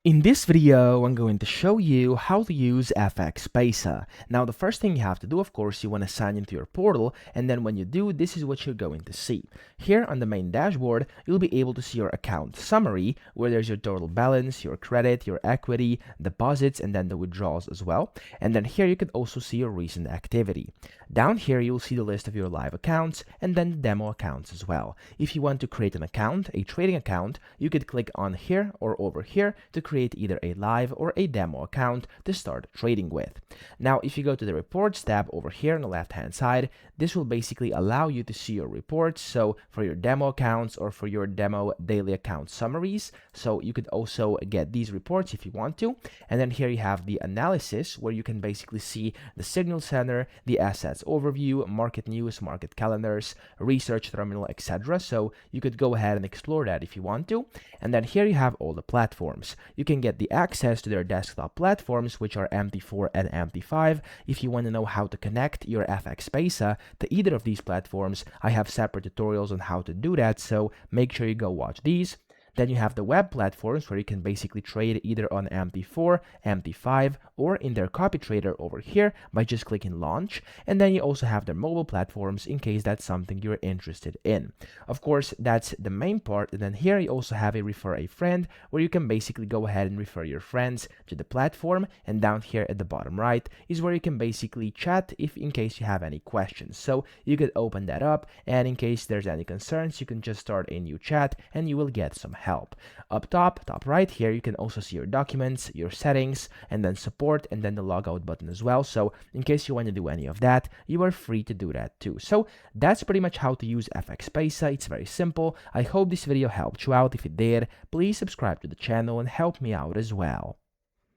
In this video, I'm going to show you how to use FXPesa. Now, the first thing you have to do, of course, you want to sign into your portal, and then when you do, this is what you're going to see. Here on the main dashboard, you'll be able to see your account summary, where there's your total balance, your credit, your equity, deposits, and then the withdrawals as well. And then here you can also see your recent activity. Down here, you'll see the list of your live accounts, and then the demo accounts as well. If you want to create an account, a trading account, you could click on here or over here to create either a live or a demo account to start trading with. Now, if you go to the reports tab over here on the left hand side, this will basically allow you to see your reports. So for your demo accounts or for your demo daily account summaries, so you could also get these reports if you want to. And then here you have the analysis, where you can basically see the signal center, the assets overview, market news, market calendars, research terminal, etc. So you could go ahead and explore that if you want to. And then here you have all the platforms. You can get the access to their desktop platforms, which are MT4 and MT5. If you want to know how to connect your FXPesa to either of these platforms, I have separate tutorials on how to do that, so make sure you go watch these. Then you have the web platforms, where you can basically trade either on MT4, MT5, or in their copy trader over here by just clicking launch. And then you also have their mobile platforms in case that's something you're interested in. Of course, that's the main part. And then here you also have a refer a friend, where you can basically go ahead and refer your friends to the platform. And down here at the bottom right is where you can basically chat if in case you have any questions. So you could open that up, and in case there's any concerns, you can just start a new chat and you will get some help. Up top right here, you can also see your documents, your settings, and then support, and then the logout button as well. So in case you want to do any of that, you are free to do that too. So that's pretty much how to use FXPesa. It's very simple. I hope this video helped you out. If it did, please subscribe to the channel and help me out as well.